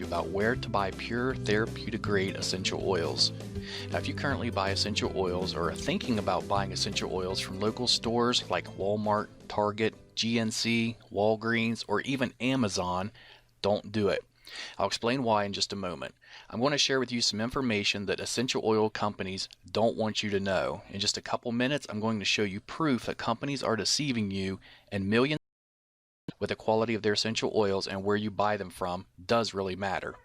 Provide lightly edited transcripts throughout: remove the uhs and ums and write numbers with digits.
about where to buy pure therapeutic grade essential oils. Now, if you currently buy essential oils or are thinking about buying essential oils from local stores like Walmart, Target, GNC, Walgreens, or even Amazon, don't do it. I'll explain why in just a moment. I'm going to share with you some information that essential oil companies don't want you to know. In just a couple minutes, I'm going to show you proof that companies are deceiving you and millions with the quality of their essential oils, and where you buy them from does really matter.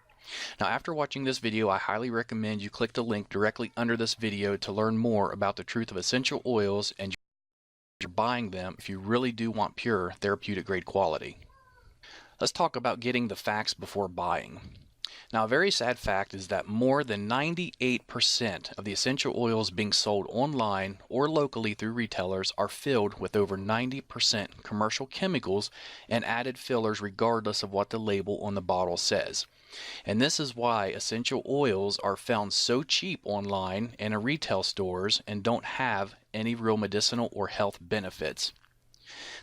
Now, after watching this video, I highly recommend you click the link directly under this video to learn more about the truth of essential oils and you're buying them if you really do want pure therapeutic grade quality. Let's talk about getting the facts before buying. Now, a very sad fact is that more than 98% of the essential oils being sold online or locally through retailers are filled with over 90% commercial chemicals and added fillers regardless of what the label on the bottle says. And this is why essential oils are found so cheap online and in retail stores and don't have any real medicinal or health benefits.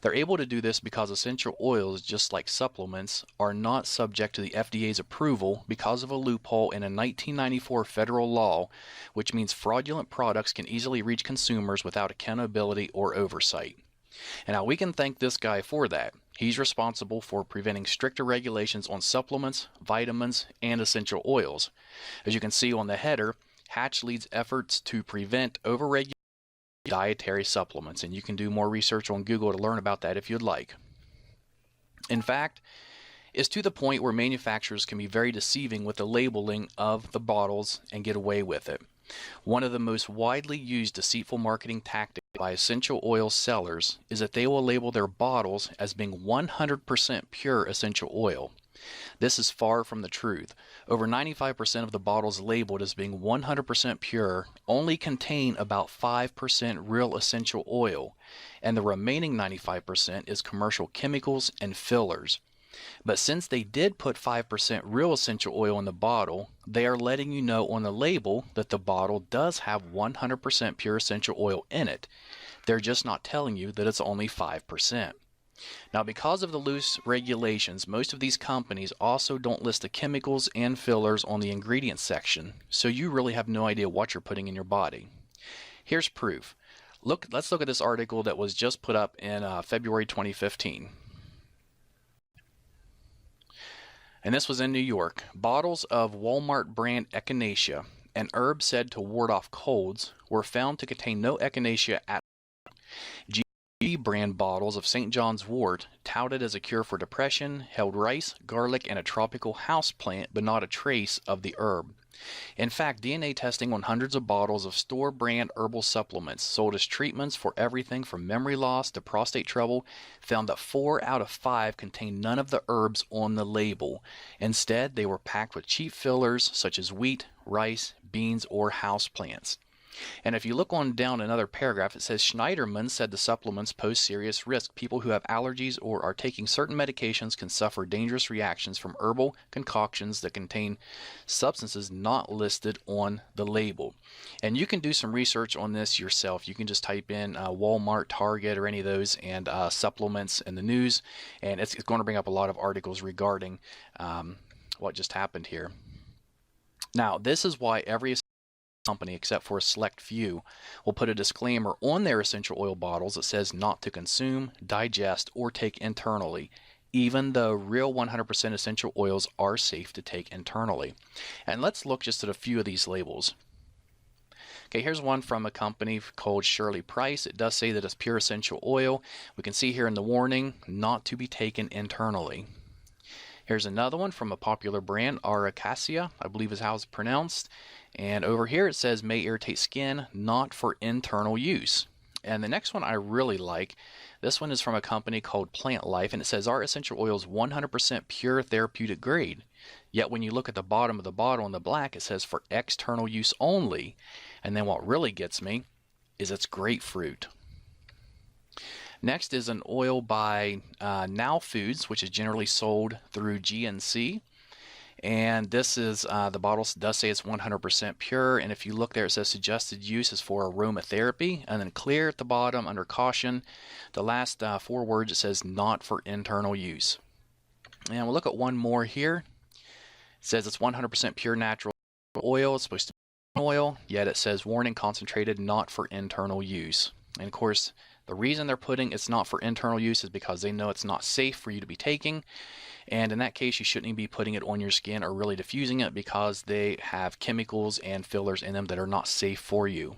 They're able to do this because essential oils, just like supplements, are not subject to the FDA's approval because of a loophole in a 1994 federal law, which means fraudulent products can easily reach consumers without accountability or oversight. And now we can thank this guy for that. He's responsible for preventing stricter regulations on supplements, vitamins, and essential oils. As you can see on the header, Hatch leads efforts to prevent overregulation dietary supplements, and you can do more research on Google to learn about that if you'd like. In fact, it's to the point where manufacturers can be very deceiving with the labeling of the bottles and get away with it. One of the most widely used deceitful marketing tactics by essential oil sellers is that they will label their bottles as being 100% pure essential oil. This is far from the truth. Over 95% of the bottles labeled as being 100% pure only contain about 5% real essential oil, and the remaining 95% is commercial chemicals and fillers. But since they did put 5% real essential oil in the bottle, they are letting you know on the label that the bottle does have 100% pure essential oil in it. They're just not telling you that it's only 5%. Now, because of the loose regulations, most of these companies also don't list the chemicals and fillers on the ingredients section, so you really have no idea what you're putting in your body. Here's proof. Let's look at this article that was just put up in February 2015. And this was in New York. Bottles of Walmart brand echinacea, an herb said to ward off colds, were found to contain no echinacea at all. Brand bottles of St. John's wort, touted as a cure for depression, held rice, garlic, and a tropical house plant, but not a trace of the herb. In fact, DNA testing on hundreds of bottles of store-brand herbal supplements sold as treatments for everything from memory loss to prostate trouble found that 4 out of 5 contained none of the herbs on the label. Instead, they were packed with cheap fillers such as wheat, rice, beans, or house plants. And if you look on down another paragraph, it says Schneiderman said the supplements pose serious risk. People who have allergies or are taking certain medications can suffer dangerous reactions from herbal concoctions that contain substances not listed on the label. And you can do some research on this yourself. You can just type in Walmart, Target, or any of those, and supplements in the news, and it's going to bring up a lot of articles regarding what just happened here. Now, this is why every company, except for a select few, will put a disclaimer on their essential oil bottles that says not to consume, digest, or take internally, even though real 100% essential oils are safe to take internally. And let's look just at a few of these labels. Okay, here's one from a company called Shirley Price. It does say that it's pure essential oil. We can see here in the warning, not to be taken internally. Here's another one from a popular brand, Aracacia, I believe is how it's pronounced. And over here it says may irritate skin, not for internal use. And the next one I really like. This one is from a company called Plant Life, and it says our essential oil is 100% pure therapeutic grade. Yet when you look at the bottom of the bottle in the black, it says for external use only. And then what really gets me is it's grapefruit. Next is an oil by Now Foods, which is generally sold through GNC. And this is, the bottle does say it's 100% pure, and if you look there it says suggested use is for aromatherapy, and then clear at the bottom under caution. The last 4 words it says not for internal use. And we'll look at one more here. says it's 100% pure natural oil. It's supposed to be oil, yet it says warning concentrated, not for internal use. And of course, the reason they're putting it's not for internal use is because they know it's not safe for you to be taking. And in that case, you shouldn't even be putting it on your skin or really diffusing it because they have chemicals and fillers in them that are not safe for you.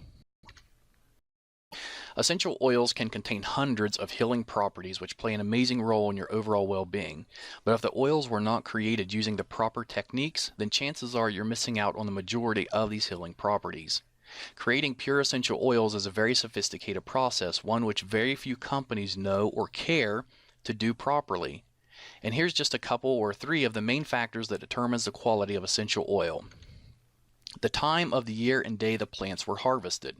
Essential oils can contain hundreds of healing properties which play an amazing role in your overall well-being. But if the oils were not created using the proper techniques, then chances are you're missing out on the majority of these healing properties. Creating pure essential oils is a very sophisticated process, one which very few companies know or care to do properly. And here's just a couple or three of the main factors that determines the quality of essential oil. The time of the year and day the plants were harvested.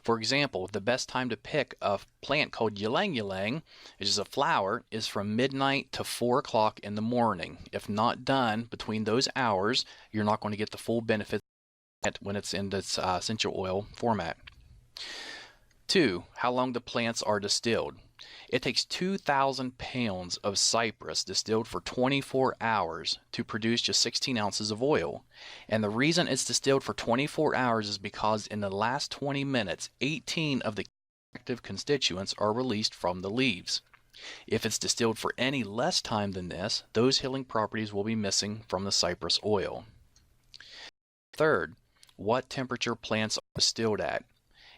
For example, the best time to pick a plant called ylang ylang, which is a flower, is from midnight to 4 o'clock in the morning. If not done between those hours, you're not going to get the full benefits when it's in this essential oil format. 2. How long the plants are distilled. It takes 2,000 pounds of cypress distilled for 24 hours to produce just 16 ounces of oil. And the reason it's distilled for 24 hours is because in the last 20 minutes, 18 of the active constituents are released from the leaves. If it's distilled for any less time than this, those healing properties will be missing from the cypress oil. Third, what temperature plants are distilled at.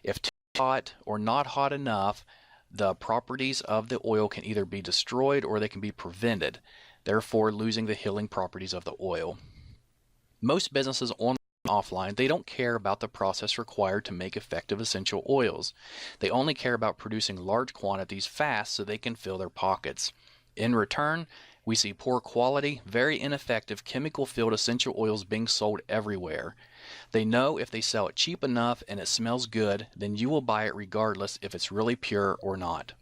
If too hot or not hot enough, the properties of the oil can either be destroyed or they can be prevented, therefore losing the healing properties of the oil. Most businesses online and offline, they don't care about the process required to make effective essential oils. They only care about producing large quantities fast so they can fill their pockets. In return, we see poor quality, very ineffective chemical-filled essential oils being sold everywhere. They know if they sell it cheap enough and it smells good, then you will buy it regardless if it's really pure or not.